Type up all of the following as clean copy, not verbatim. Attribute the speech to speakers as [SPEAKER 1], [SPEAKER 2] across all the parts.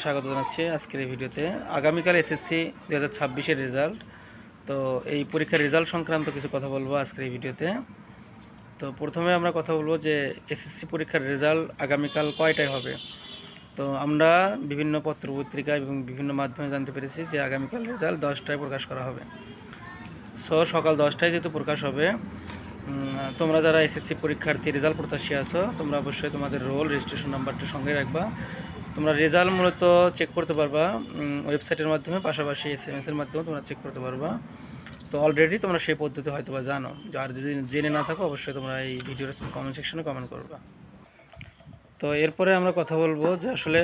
[SPEAKER 1] স্বাগত জানাচ্ছি আজকের এই ভিডিওতে। আগামীকাল এসএসসি 2026-এর রেজাল্ট। তো এই পরীক্ষার রেজাল্ট সংক্রান্ত কিছু কথা বলবো আজকের এই ভিডিওতে। তো প্রথমে আমরা কথা বলবো যে এসএসসি পরীক্ষার রেজাল্ট আগামীকাল কয়টায় হবে। তো আমরা বিভিন্ন পত্রপত্রিকা এবং বিভিন্ন মাধ্যমে জানতে পেরেছি যে আগামীকাল রেজাল্ট 10টায় প্রকাশ করা হবে। সকাল 10টায় যেহেতু প্রকাশ হবে, তোমরা যারা এসএসসি পরীক্ষার্থী রেজাল্ট প্রত্যাশী আছো, তোমরা অবশ্যই তোমাদের রোল রেজিস্ট্রেশন নাম্বারটা সঙ্গে রাখবা। তোমরা রেজাল্ট মূলত চেক করতে পারবা ওয়েবসাইটের মাধ্যমে, পাশাপাশি এসএমএসের মাধ্যমেও তোমরা চেক করতে পারবা। তো অলরেডি তোমরা সেই পদ্ধতি হয়তো বা জানো, আর যদি জেনে না থাকো অবশ্যই তোমরা এই ভিডিওর কমেন্ট সেকশনে কমেন্ট করবা। তো এরপরে আমরা কথা বলবো যে আসলে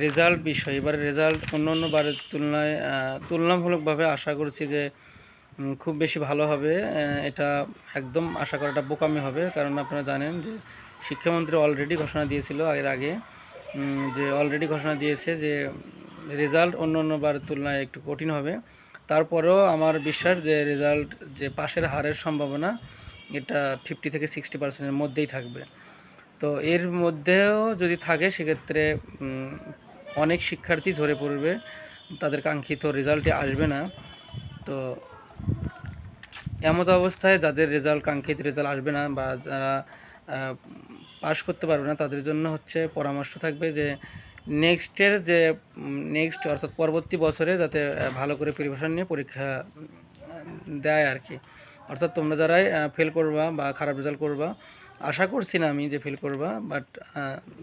[SPEAKER 1] রেজাল্ট বিষয়। এবারে রেজাল্ট অন্য বারের তুলনায় তুলনামূলকভাবে আশা করছি যে খুব বেশি ভালো হবে। এটা একদম আশা করাটা বোকামি হবে, কারণ আপনারা জানেন যে শিক্ষামন্ত্রী অলরেডি ঘোষণা দিয়েছিল এর আগে, যে অলরেডি ঘোষণা দিয়েছে যে রেজাল্ট অন্য বারের তুলনায় একটু কঠিন হবে। তারপরেও আমার বিশ্বাস যে রেজাল্ট যে পাশের হারের সম্ভাবনা এটা 50 থেকে 60%-এর মধ্যেই থাকবে। তো এর মধ্যেও যদি থাকে সেক্ষেত্রে অনেক শিক্ষার্থী ঝরে পড়বে, তাদের কাঙ্ক্ষিত রেজাল্টে আসবে না। তো এমত অবস্থায় যাদের কাঙ্ক্ষিত রেজাল্ট আসবে না বা যারা পাস করতে পারবে না, তাদের জন্য হচ্ছে পরামর্শ থাকবে যে নেক্সট অর্থাৎ পরবর্তী বছরে যাতে ভালো করে প্রিপারেশন নিয়ে পরীক্ষা দেয় আর কি। অর্থাৎ তোমরা যারাই ফেল করবা বা খারাপ রেজাল্ট করবা, আশা করছি না আমি যে ফেল করবা, বাট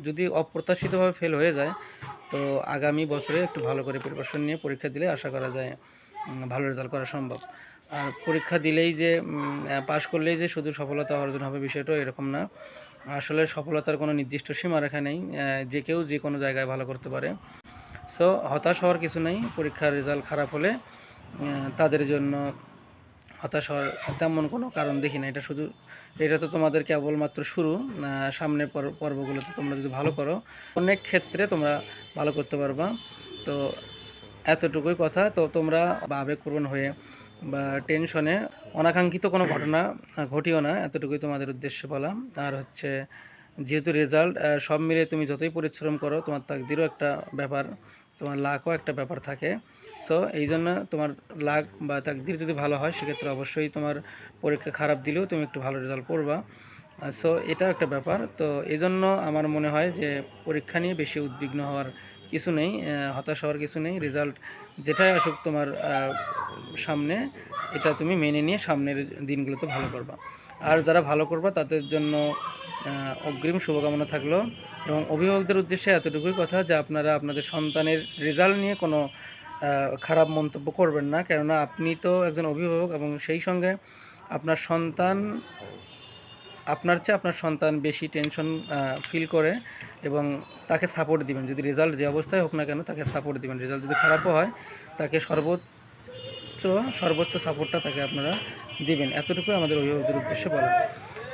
[SPEAKER 1] যদি অপ্রত্যাশিতভাবে ফেল হয়ে যায় তো আগামী বছরে একটু ভালো করে প্রিপারেশন নিয়ে পরীক্ষা দিলে আশা করা যায় ভালো রেজাল্ট করা সম্ভব। আর পরীক্ষা দিলেই যে পাশ করলেই যে শুধু সফলতা অর্জন হবে, বিষয়টা এরকম না। আসলে সফলতার কোনো নির্দিষ্ট সীমারেখা নেই, যে কেউ যে কোনো জায়গায় ভালো করতে পারে। সো হতাশ হওয়ার কিছু নেই। পরীক্ষার রেজাল্ট খারাপ হলে তাদের জন্য হতাশ হওয়ার তেমন কোনো কারণ দেখি না। এটা তো তোমাদের কেবলমাত্র শুরু। সামনের পর্বগুলোতে তোমরা যদি ভালো করো, অনেক ক্ষেত্রে তোমরা ভালো করতে পারবা। তো এতটুকুই কথা। তো তোমরা আবেগপ্রবণ হয়ে বা টেনশনে অনাকাঙ্ক্ষিত কোনো ঘটনা ঘটিও না, এতটুকুই তোমাদের উদ্দেশ্যে বলা। আর হচ্ছে যেহেতু রেজাল্ট সব মিলে তুমি যতই পরিশ্রম করো, তোমার তাকদিরও একটা ব্যাপার, তোমার লাকও একটা ব্যাপার থাকে। সো এই জন্য তোমার লাক বা তাকদির যদি ভালো হয় সেক্ষেত্রে অবশ্যই তোমার পরীক্ষা খারাপ দিলেও তুমি একটু ভালো রেজাল্ট করবা। সো এটাও একটা ব্যাপার। তো এই জন্য আমার মনে হয় যে পরীক্ষা নিয়ে বেশি উদ্বিগ্ন হওয়ার কিছু নেই, হতাশ হওয়ার কিছু নেই। রেজাল্ট যেটাই আসুক তোমার সামনে, এটা তুমি মেনে নিয়ে সামনের দিনগুলোতে ভালো করবা। আর যারা ভালো করবা তাদের জন্য অগ্রিম শুভকামনা থাকলো। এবং অভিভাবকদের উদ্দেশ্যে এতটুকুই কথা যে আপনারা আপনাদের সন্তানের রেজাল্ট নিয়ে কোনো খারাপ মন্তব্য করবেন না, কেননা আপনি তো একজন অভিভাবক এবং সেই সঙ্গে আপনার সন্তান, আপনার চেয়ে আপনার সন্তান বেশি টেনশন ফিল করে এবং তাকে সাপোর্ট দিবেন। যদি রেজাল্ট যে অবস্থায় হোক না কেন তাকে সাপোর্ট দিবেন। রেজাল্ট যদি খারাপও হয় তাকে সর্বোচ্চ সাপোর্টটা তাকে আপনারা দিবেন। এতটুকুই আমাদের অভিভাবকদের উদ্দেশ্যে বলা।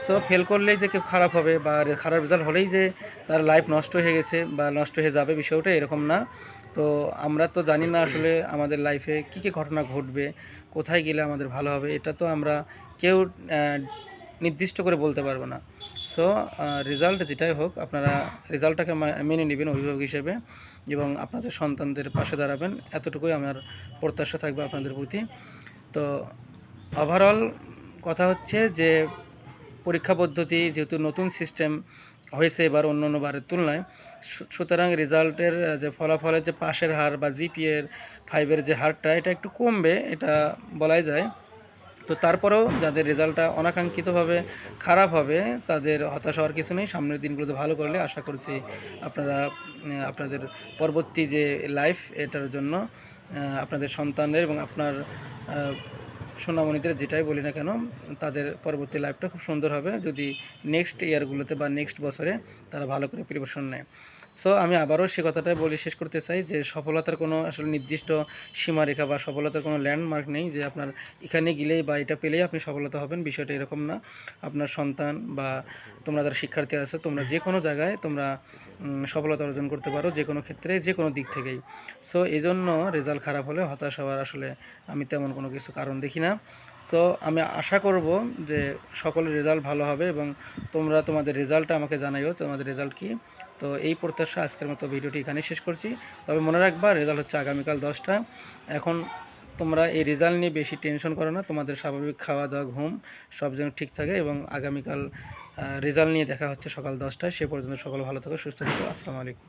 [SPEAKER 1] সো ফেল করলেই যে কেউ খারাপ হবে বা খারাপ রেজাল্ট হলেই যে তার লাইফ নষ্ট হয়ে গেছে বা নষ্ট হয়ে যাবে, বিষয়টা এরকম না। তো আমরা তো জানি না আসলে আমাদের লাইফে কী কী ঘটনা ঘটবে, কোথায় গেলে আমাদের ভালো হবে, এটা তো আমরা কেউ নির্দিষ্ট করে বলতে পারবো না। সো রেজাল্ট যেটাই হোক আপনারা রেজাল্টটাকে মেনে নেবেন অভিভাবক হিসেবে এবং আপনাদের সন্তানদের পাশে দাঁড়াবেন, এতটুকুই আমার প্রত্যাশা থাকবে আপনাদের প্রতি। তো ওভারঅল কথা হচ্ছে যে পরীক্ষা পদ্ধতি যেহেতু নতুন সিস্টেম হয়েছে এবার অন্য বারের তুলনায়, সুতরাং রেজাল্টের যে ফলাফলের যে পাশের হার বা জিপিএর 5-এর যে হারটা এটা একটু কমবে, এটা বলাই যায়। তো তারপরেও যাদের রেজাল্টটা অনাকাঙ্ক্ষিতভাবে খারাপ হবে তাদের হতাশ হওয়ার কিছু নেই। সামনের দিনগুলোতে ভালো করলে আশা করছি আপনারা আপনাদের পরবর্তী যে লাইফ এটার জন্য আপনাদের সন্তানদের এবং আপনার সোনামণিদের যেটাই বলি না কেন তাদের পরবর্তী লাইফটা খুব সুন্দর হবে যদি নেক্সট ইয়ারগুলোতে বা নেক্সট বছরে তারা ভালো করে প্রিপারেশন নেয়। সো আমি আবারও সে কথাটাই বলে শেষ করতে চাই যে সফলতার কোনো আসলে নির্দিষ্ট সীমারেখা বা সফলতার কোনো ল্যান্ডমার্ক নেই যে আপনার এখানে গেলেই বা এটা পেলেই আপনি সফলতা হবেন, বিষয়টা এরকম না। আপনার সন্তান বা তোমরা যারা শিক্ষার্থী আছো তোমরা যে কোনো জায়গায় তোমরা সফলতা অর্জন করতে পারো, যে কোনো ক্ষেত্রে যে কোনো দিক থেকেই। সো এই জন্য রেজাল্ট খারাপ হলে হতাশ হওয়ার আসলে আমি তেমন কোনো কিছু কারণ দেখি না। তো আমি আশা করব যে সকলের রেজাল্ট ভালো হবে এবং তোমরা তোমাদের রেজাল্টটা আমাকে জানাইও তোমাদের রেজাল্ট কী। তো এই প্রত্যাশা আজকের মতো ভিডিওটি এখানেই শেষ করছি। তবে মনে রাখবা রেজাল্ট হচ্ছে আগামীকাল 10টা। এখন তোমরা এই রেজাল্ট নিয়ে বেশি টেনশন করো না, তোমাদের স্বাভাবিক খাওয়া দাওয়া ঘুম সব যেন ঠিক থাকে এবং আগামীকাল রেজাল্ট নিয়ে দেখা হচ্ছে সকাল 10টায়। সে পর্যন্ত সকলে ভালো থাকো, সুস্থ থাকো। আসসালামু আলাইকুম।